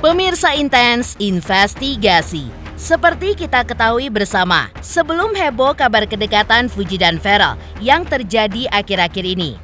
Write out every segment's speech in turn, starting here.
Pemirsa Intens Investigasi, seperti kita ketahui bersama, sebelum heboh kabar kedekatan Fuji dan Farel yang terjadi akhir-akhir ini,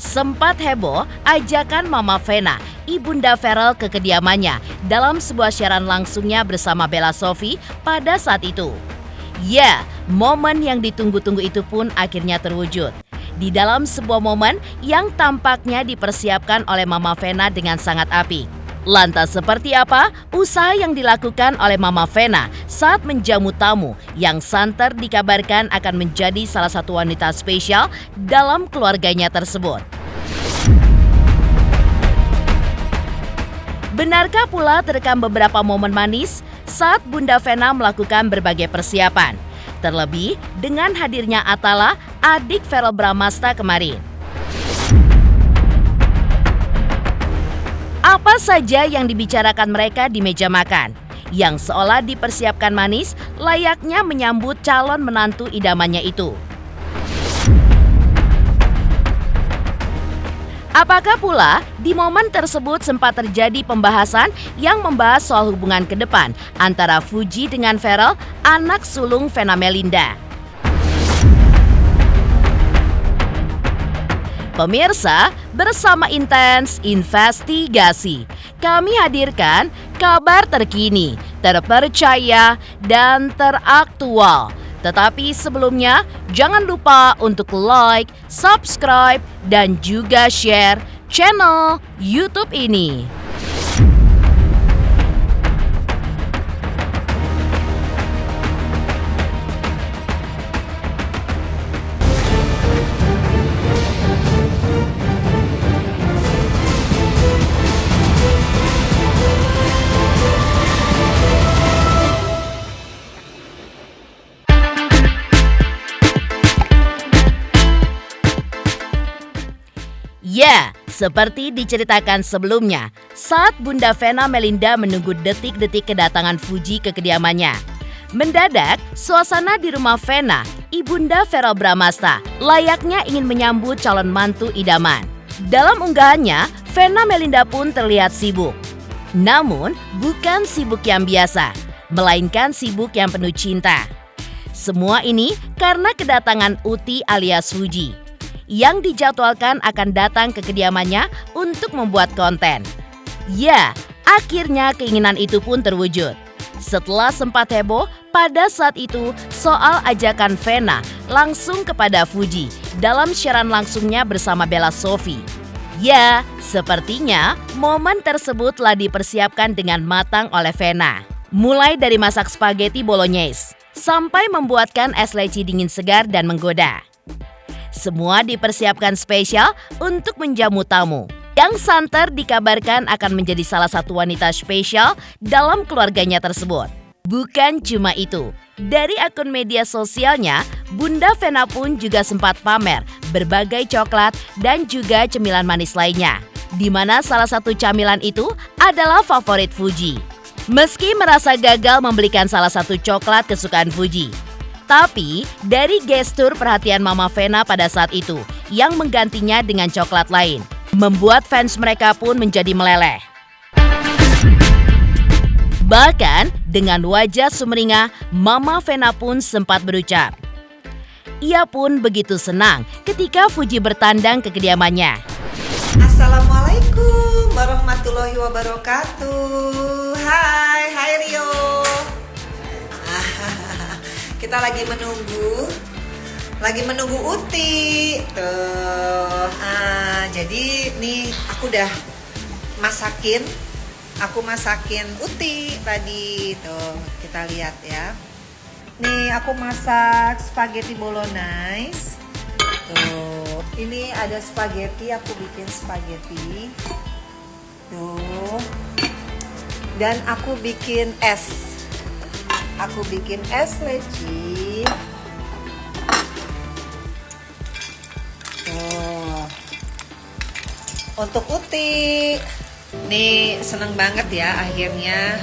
sempat heboh ajakan Mama Vena, ibunda Farel ke kediamannya dalam sebuah siaran langsungnya bersama Bella Sophie pada saat itu. Ya, momen yang ditunggu-tunggu itu pun akhirnya terwujud. Di dalam sebuah momen yang tampaknya dipersiapkan oleh Mama Vena dengan sangat apik. Lantas seperti apa usaha yang dilakukan oleh Mama Vena saat menjamu tamu yang santer dikabarkan akan menjadi salah satu wanita spesial dalam keluarganya tersebut? Benarkah pula terekam beberapa momen manis saat Bunda Vena melakukan berbagai persiapan? Terlebih dengan hadirnya Atala, adik Verrell Bramasta kemarin. Apa saja yang dibicarakan mereka di meja makan, yang seolah dipersiapkan manis layaknya menyambut calon menantu idamannya itu? Apakah pula di momen tersebut sempat terjadi pembahasan yang membahas soal hubungan ke depan antara Fuji dengan Farel, anak sulung Vena Melinda? Pemirsa, bersama Intens Investigasi, kami hadirkan kabar terkini, terpercaya, dan teraktual. Tetapi sebelumnya, jangan lupa untuk like, subscribe, dan juga share channel YouTube ini. Ya, seperti diceritakan sebelumnya, saat Bunda Vena Melinda menunggu detik-detik kedatangan Fuji ke kediamannya, mendadak suasana di rumah Vena, ibunda Verrell Bramasta, layaknya ingin menyambut calon mantu idaman. Dalam unggahannya, Vena Melinda pun terlihat sibuk. Namun, bukan sibuk yang biasa, melainkan sibuk yang penuh cinta. Semua ini karena kedatangan Uti alias Fuji, yang dijadwalkan akan datang ke kediamannya untuk membuat konten. Ya, akhirnya keinginan itu pun terwujud. Setelah sempat heboh pada saat itu soal ajakan Vena langsung kepada Fuji dalam siaran langsungnya bersama Bella Sophie. Ya, sepertinya momen tersebut telah dipersiapkan dengan matang oleh Vena. Mulai dari masak spaghetti bolognese, sampai membuatkan es leci dingin segar dan menggoda. Semua dipersiapkan spesial untuk menjamu tamu yang santer dikabarkan akan menjadi salah satu wanita spesial dalam keluarganya tersebut. Bukan cuma itu, dari akun media sosialnya, Bunda Vena pun juga sempat pamer berbagai coklat dan juga cemilan manis lainnya, di mana salah satu camilan itu adalah favorit Fuji. Meski merasa gagal membelikan salah satu coklat kesukaan Fuji, tapi dari gestur perhatian Mama Vena pada saat itu yang menggantinya dengan coklat lain, membuat fans mereka pun menjadi meleleh. Bahkan dengan wajah sumringah, Mama Vena pun sempat berucap. Ia pun begitu senang ketika Fuji bertandang ke kediamannya. Assalamualaikum warahmatullahi wabarakatuh. Hai Rio. Kita lagi menunggu Uti tuh. Jadi nih aku udah masakin Uti tadi tuh, kita lihat ya. Nih aku masak spaghetti bolognese tuh. Ini ada spaghetti, aku bikin spaghetti tuh, dan aku bikin es leci. Tuh. Untuk Uti. Nih seneng banget ya akhirnya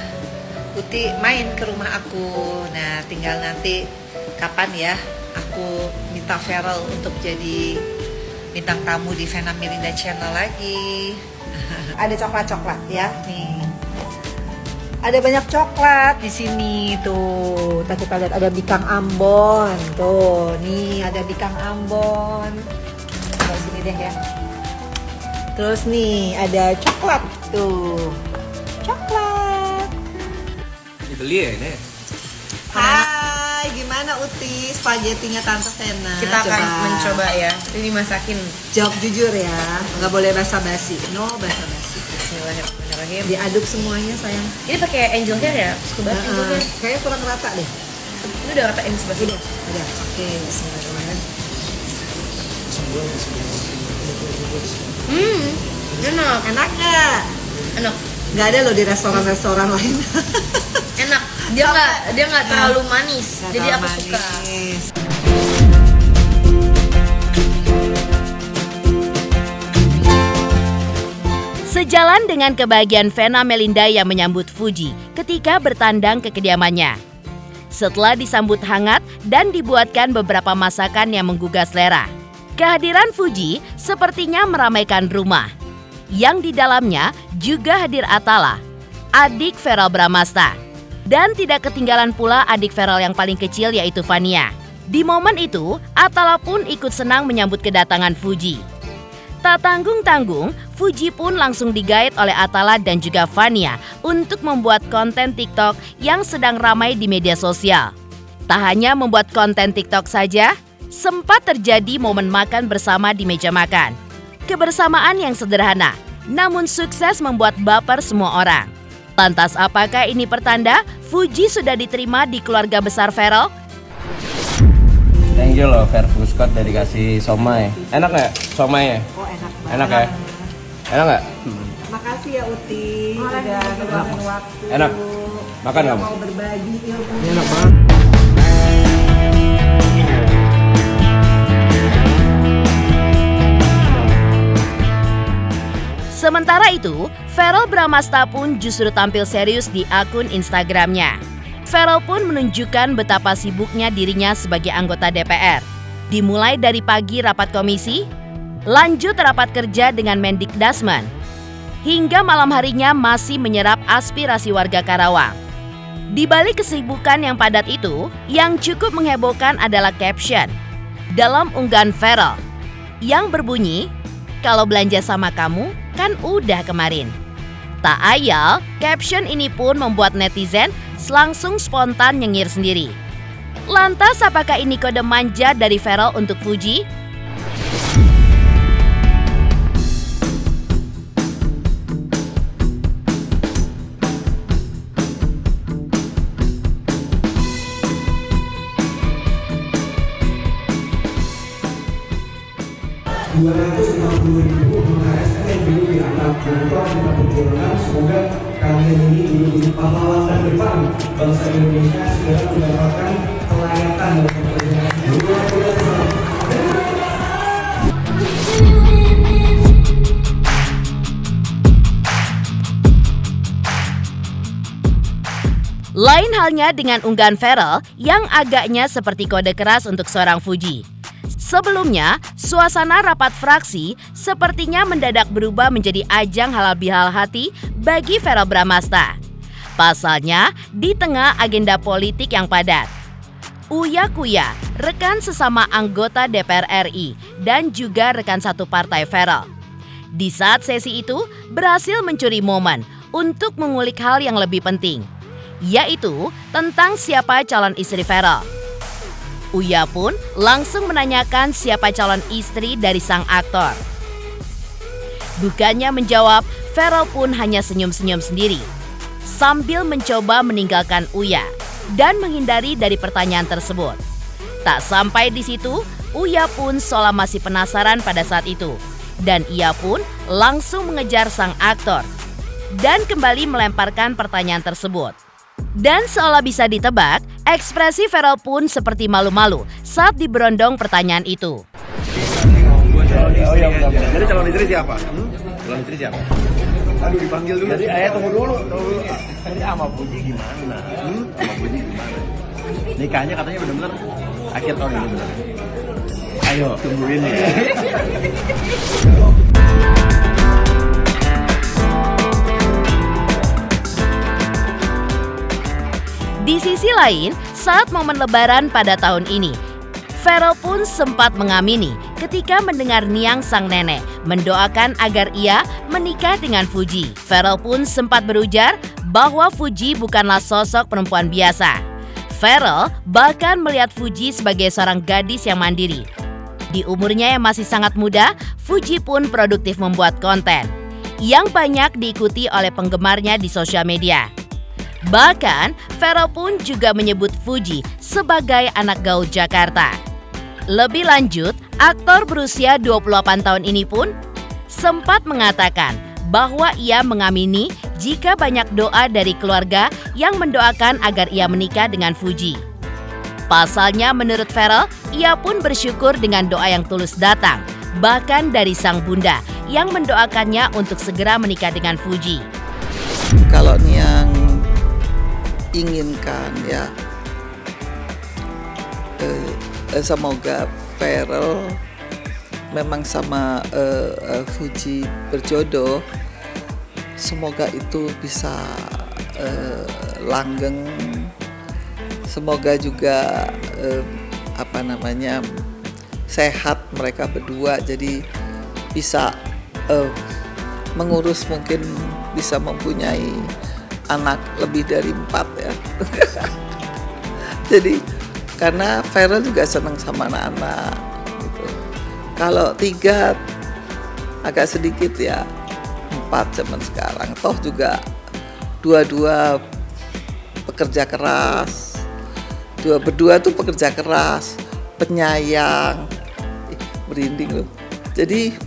Uti main ke rumah aku. Nah, tinggal nanti kapan ya aku minta Farrell untuk jadi bintang tamu di Vena Melinda Channel lagi. Ada coklat-coklat ya nih. Ada banyak coklat di sini tuh. Kita lihat ada bikang Ambon. Tuh, nih ada bikang Ambon. Di sini deh ya. Terus nih ada coklat tuh. Coklat. Dibeli ya ini? Hai, gimana Uti? Spaghettinya Tante Vena. Kita akan mencoba ya. Ini masakin. Jawab jujur ya, nggak boleh basa-basi. No basa-basi. Bismillahirrahmanirrahim. Diaduk semuanya sayang. Ini pakai angel hair ya? Suka banget angel hair. Kayaknya kurang rata deh. Ini udah ratain sebelah sini. Udah. Oke, bismillahirrahmanirrahim. Enak. Enak nggak? Enak. Nggak ada loh di restoran-restoran lain. Enak. Dia nggak terlalu manis. Nggak Jadi terlalu aku suka. manis. Sejalan dengan kebahagiaan Vena Melinda yang menyambut Fuji ketika bertandang ke kediamannya. Setelah disambut hangat dan dibuatkan beberapa masakan yang menggugah selera, kehadiran Fuji sepertinya meramaikan rumah. Yang di dalamnya juga hadir Atala, adik Verrell Bramasta. Dan tidak ketinggalan pula adik Verrell yang paling kecil yaitu Vania. Di momen itu, Atala pun ikut senang menyambut kedatangan Fuji. Tak tanggung-tanggung, Fuji pun langsung digait oleh Atala dan juga Vania untuk membuat konten TikTok yang sedang ramai di media sosial. Tak hanya membuat konten TikTok saja, sempat terjadi momen makan bersama di meja makan. Kebersamaan yang sederhana, namun sukses membuat baper semua orang. Lantas apakah ini pertanda Fuji sudah diterima di keluarga besar Verrell? Thank you loh, Verfuscot dari kasih somai. Enak nggak somainya? Oh, enak banget. Enak ya? Enak nggak? Makasih ya Uti. Udah meluangkan waktu. Enak. Makan kamu? Mau berbagi ilmu. Enak banget. Sementara itu, Verrell Bramasta pun justru tampil serius di akun Instagramnya. Verrell pun menunjukkan betapa sibuknya dirinya sebagai anggota DPR. Dimulai dari pagi rapat komisi, lanjut rapat kerja dengan Mendikdasmen, hingga malam harinya masih menyerap aspirasi warga Karawang. Di balik kesibukan yang padat itu, yang cukup menghebohkan adalah caption dalam unggahan Verrell yang berbunyi, "Kalau belanja sama kamu, kan udah kemarin." Tak ayal, caption ini pun membuat netizen langsung spontan nyengir sendiri. Lantas apakah ini kode manja dari Verrell untuk Fuji? Semoga kalian ini menjadi pahlawan terdepan bangsa Indonesia segera mendapatkan kelayakan dan kepercayaan. Lain halnya dengan unggahan Verrell yang agaknya seperti kode keras untuk seorang Fuji. Sebelumnya, suasana rapat fraksi sepertinya mendadak berubah menjadi ajang halal bihalal hati bagi Verrell Bramasta. Pasalnya, di tengah agenda politik yang padat, Uya Kuya, rekan sesama anggota DPR RI dan juga rekan satu partai Verrell, di saat sesi itu berhasil mencuri momen untuk mengulik hal yang lebih penting, yaitu tentang siapa calon istri Verrell. Uya pun langsung menanyakan siapa calon istri dari sang aktor. Bukannya menjawab, Verrell pun hanya senyum-senyum sendiri sambil mencoba meninggalkan Uya dan menghindari dari pertanyaan tersebut. Tak sampai di situ, Uya pun seolah masih penasaran pada saat itu, dan ia pun langsung mengejar sang aktor dan kembali melemparkan pertanyaan tersebut. Dan seolah bisa ditebak, ekspresi Verrell pun seperti malu-malu saat diberondong pertanyaan itu. Oh iya benar-benar. Jadi calon istri siapa? Calon istri siapa? Aduh dipanggil dulu. Jadi ayah tunggu dulu. Jadi sama Fuji gimana? Sama Fuji gimana? Nikahnya katanya benar-benar akhir tahun ini benar. Ayo tungguin ya. sisi lain, saat momen lebaran pada tahun ini, Ferel pun sempat mengamini ketika mendengar Niang sang nenek mendoakan agar ia menikah dengan Fuji. Ferel pun sempat berujar bahwa Fuji bukanlah sosok perempuan biasa. Ferel bahkan melihat Fuji sebagai seorang gadis yang mandiri. Di umurnya yang masih sangat muda, Fuji pun produktif membuat konten yang banyak diikuti oleh penggemarnya di sosial media. Bahkan, Ferel pun juga menyebut Fuji sebagai anak gaul Jakarta. Lebih lanjut, aktor berusia 28 tahun ini pun sempat mengatakan bahwa ia mengamini jika banyak doa dari keluarga yang mendoakan agar ia menikah dengan Fuji. Pasalnya menurut Ferel, ia pun bersyukur dengan doa yang tulus datang, bahkan dari sang bunda yang mendoakannya untuk segera menikah dengan Fuji. Kalau Niang inginkan ya, semoga Ferel memang sama Fuji berjodoh. Semoga itu bisa langgeng. Semoga juga sehat mereka berdua, jadi bisa mengurus, mungkin bisa mempunyai anak lebih dari 4 ya. Jadi karena Ferel juga senang sama anak-anak gitu. Kalau 3 agak sedikit ya, 4 zaman sekarang. Toh juga dua-dua pekerja keras. Berdua tuh pekerja keras, penyayang. Merinding loh. Jadi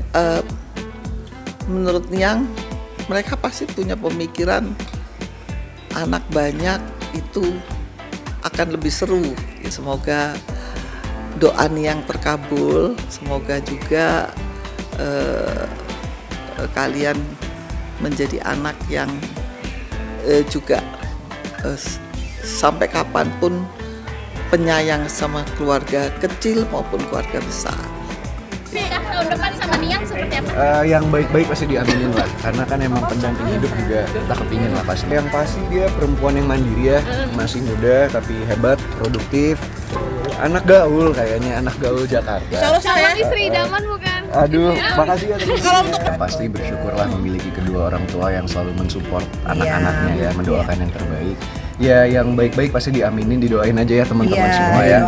menurut Niang, mereka pasti punya pemikiran anak banyak itu akan lebih seru. Semoga doa Niang terkabul. Semoga juga kalian menjadi anak yang juga sampai kapanpun penyayang sama keluarga kecil maupun keluarga besar. Tahun depan sama Niang seperti apa? Yang baik-baik pasti diaminin lah, karena kan emang pendamping hidup juga kita kepingin lah pasti. Yang pasti dia perempuan yang mandiri ya, masih muda tapi hebat, produktif, anak gaul kayaknya, anak gaul Jakarta. Calon istri idaman bukan? Aduh, makasih ya terus. Pasti bersyukurlah memiliki kedua orang tua yang selalu mensupport anak-anaknya ya, mendoakan yang terbaik. Ya yang baik-baik pasti diaminin, didoain aja ya teman-teman semua ya.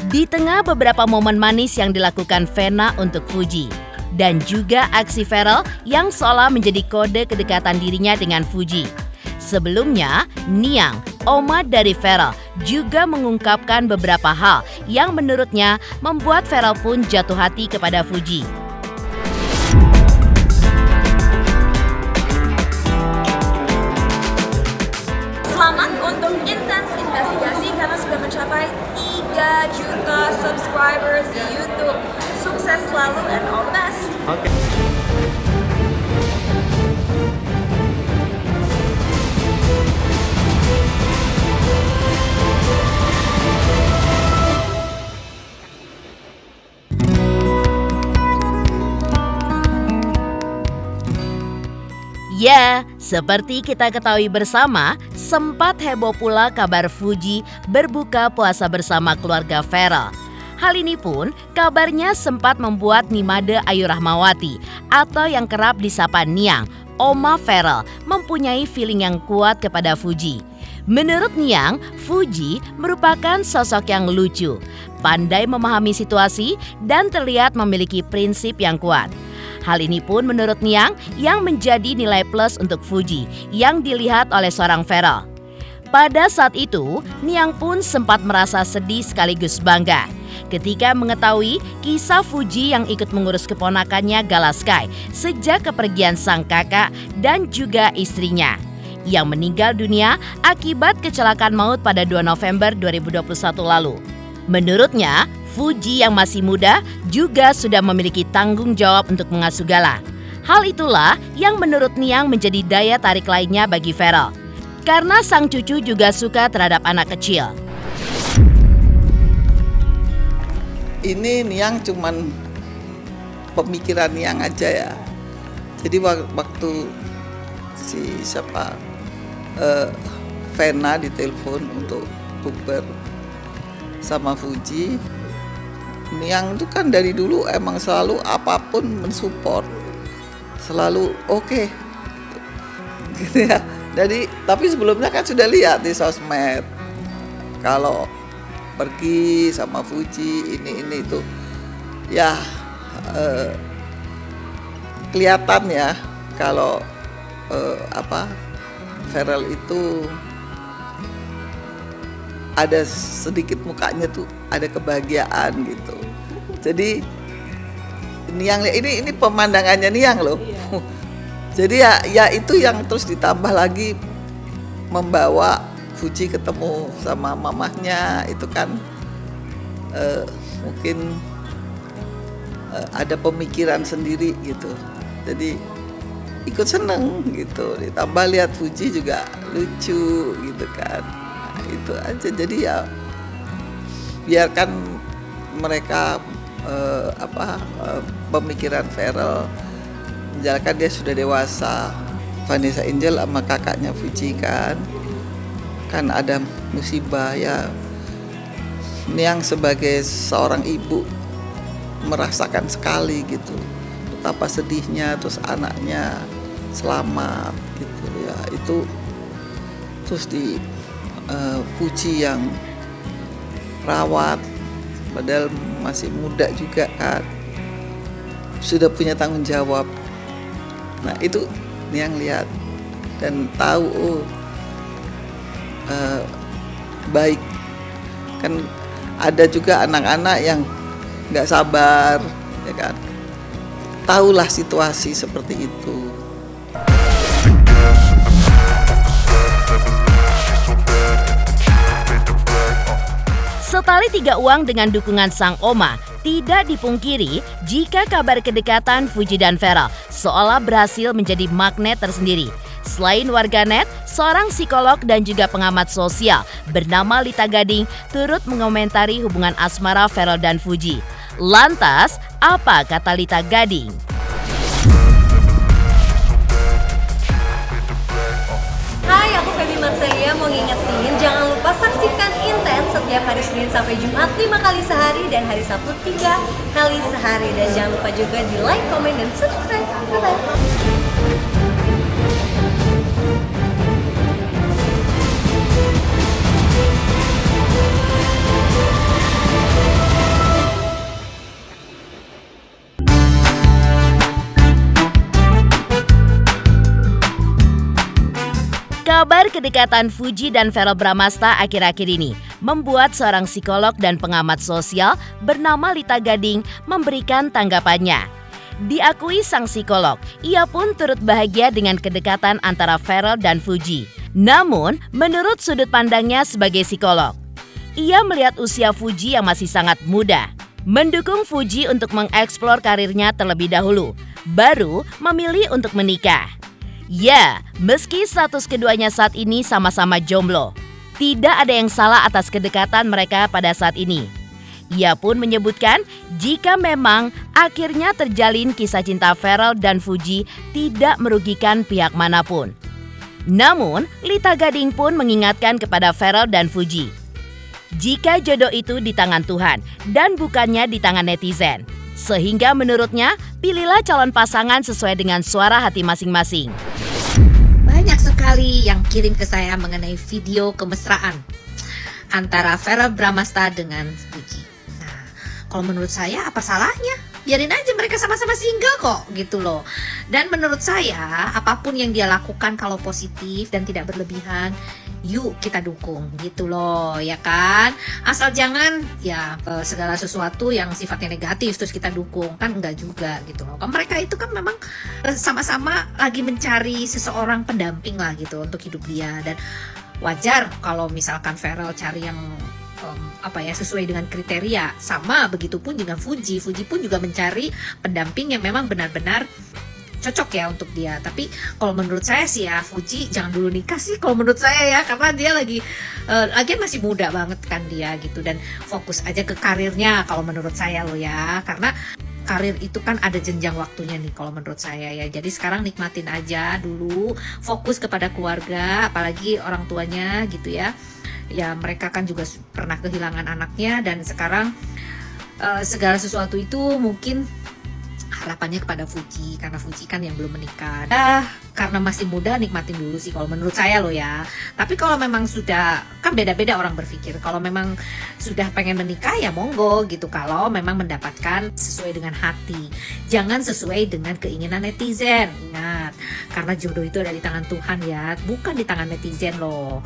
Di tengah beberapa momen manis yang dilakukan Vena untuk Fuji, dan juga aksi Ferel yang seolah menjadi kode kedekatan dirinya dengan Fuji. Sebelumnya, Niang, oma dari Ferel, juga mengungkapkan beberapa hal yang menurutnya membuat Ferel pun jatuh hati kepada Fuji. Selamat untuk Intens Investigasi karena sudah mencapai 3 juta subscribers di YouTube. Sukses selalu and all the best. Ya, seperti kita ketahui bersama, sempat heboh pula kabar Fuji berbuka puasa bersama keluarga Ferel. Hal ini pun kabarnya sempat membuat Nimade Ayu Rahmawati atau yang kerap disapa Niang, oma Ferel, mempunyai feeling yang kuat kepada Fuji. Menurut Niang, Fuji merupakan sosok yang lucu, pandai memahami situasi, dan terlihat memiliki prinsip yang kuat. Hal ini pun menurut Niang yang menjadi nilai plus untuk Fuji yang dilihat oleh seorang Ferel. Pada saat itu, Niang pun sempat merasa sedih sekaligus bangga ketika mengetahui kisah Fuji yang ikut mengurus keponakannya Galaskai sejak kepergian sang kakak dan juga istrinya yang meninggal dunia akibat kecelakaan maut pada 2 November 2021 lalu. Menurutnya, Fuji yang masih muda juga sudah memiliki tanggung jawab untuk mengasuh Gala. Hal itulah yang menurut Niang menjadi daya tarik lainnya bagi Ferel. Karena sang cucu juga suka terhadap anak kecil. Ini Niang cuman pemikiran Niang aja ya. Jadi waktu si siapa Vena ditelepon untuk bukber sama Fuji, Niang itu kan dari dulu emang selalu apapun mensupport, selalu oke. Gitu ya. Jadi tapi sebelumnya kan sudah lihat di sosmed kalau pergi sama Fuji ini itu ya kelihatan ya kalau Pharrell itu ada sedikit mukanya tuh ada kebahagiaan gitu. Jadi Niang ini pemandangannya Niang loh. Jadi ya itu yang terus ditambah lagi membawa Fuji ketemu sama mamahnya itu kan mungkin ada pemikiran sendiri gitu. Jadi ikut seneng gitu, ditambah lihat Fuji juga lucu gitu kan. Nah, itu aja. Jadi ya biarkan mereka pemikiran Pharrell menjalankan, dia sudah dewasa. Vanessa Angel sama kakaknya Fuji kan ada musibah ya. Niang sebagai seorang ibu merasakan sekali gitu betapa sedihnya, terus anaknya selamat gitu ya. Itu terus di Fuji yang rawat padahal masih muda juga kan, sudah punya tanggung jawab. Nah itu Niang lihat dan tahu baik kan. Ada juga anak-anak yang nggak sabar ya kan, tahulah situasi seperti itu. Setali tiga uang dengan dukungan sang oma, tidak dipungkiri jika kabar kedekatan Fuji dan Pharrell seolah berhasil menjadi magnet tersendiri. Selain warganet, seorang psikolog dan juga pengamat sosial bernama Lita Gading turut mengomentari hubungan asmara Pharrell dan Fuji. Lantas, apa kata Lita Gading? Hai, aku Feby Marsaya mau ngingetin jangan lupa saksikan Intens setiap hari Senin sampai Jumat 5 kali sehari dan hari Sabtu 3 kali sehari. Dan jangan lupa juga di like, komen, dan subscribe. Bye-bye. Kabar kedekatan Fuji dan Pharrell Bramasta akhir-akhir ini membuat seorang psikolog dan pengamat sosial bernama Lita Gading memberikan tanggapannya. Diakui sang psikolog, ia pun turut bahagia dengan kedekatan antara Pharrell dan Fuji. Namun, menurut sudut pandangnya sebagai psikolog, ia melihat usia Fuji yang masih sangat muda. Mendukung Fuji untuk mengeksplor karirnya terlebih dahulu, baru memilih untuk menikah. Ya, meski status keduanya saat ini sama-sama jomblo, tidak ada yang salah atas kedekatan mereka pada saat ini. Ia pun menyebutkan jika memang akhirnya terjalin kisah cinta Pharrell dan Fuji tidak merugikan pihak manapun. Namun, Lita Gading pun mengingatkan kepada Pharrell dan Fuji, jika jodoh itu di tangan Tuhan dan bukannya di tangan netizen. Sehingga menurutnya, pilihlah calon pasangan sesuai dengan suara hati masing-masing. Banyak sekali yang kirim ke saya mengenai video kemesraan antara Pharrell Bramasta dengan Fuji. Nah, kalau menurut saya apa salahnya? Biarin aja mereka sama-sama single kok gitu loh. Dan menurut saya apapun yang dia lakukan kalau positif dan tidak berlebihan, yuk kita dukung gitu loh ya kan. Asal jangan ya segala sesuatu yang sifatnya negatif terus kita dukung, kan enggak juga gitu loh. Kan mereka itu kan memang sama-sama lagi mencari seseorang pendamping lah gitu untuk hidup dia. Dan wajar kalau misalkan Pharrell cari yang sesuai dengan kriteria. Sama begitupun dengan Fuji pun juga mencari pendamping yang memang benar-benar cocok ya untuk dia. Tapi kalau menurut saya sih ya Fuji jangan dulu nikah sih kalau menurut saya ya, karena dia lagi masih muda banget kan dia gitu, dan fokus aja ke karirnya kalau menurut saya loh ya. Karena karir itu kan ada jenjang waktunya nih kalau menurut saya ya. Jadi sekarang nikmatin aja dulu, fokus kepada keluarga, apalagi orang tuanya gitu ya. Ya mereka kan juga pernah kehilangan anaknya dan sekarang segala sesuatu itu mungkin harapannya kepada Fuji, karena Fuji kan yang belum menikah. Karena masih muda nikmatin dulu sih kalau menurut saya loh ya. Tapi kalau memang sudah, kan beda-beda orang berpikir. Kalau memang sudah pengen menikah ya monggo gitu. Kalau memang mendapatkan sesuai dengan hati, jangan sesuai dengan keinginan netizen. Ingat, karena jodoh itu ada di tangan Tuhan ya, bukan di tangan netizen loh.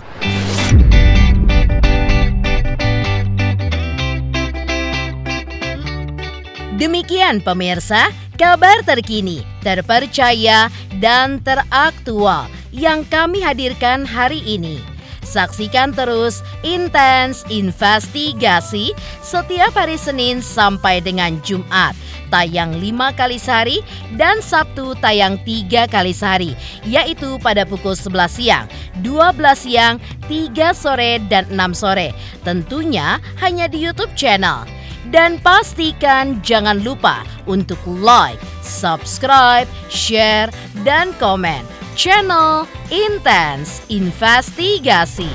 Demikian pemirsa, kabar terkini, terpercaya, dan teraktual yang kami hadirkan hari ini. Saksikan terus Intens Investigasi setiap hari Senin sampai dengan Jumat, tayang 5 kali sehari dan Sabtu tayang 3 kali sehari, yaitu pada pukul 11 siang, 12 siang, 3 sore, dan 6 sore. Tentunya hanya di YouTube channel. Dan pastikan jangan lupa untuk like, subscribe, share, dan komen channel Intens Investigasi.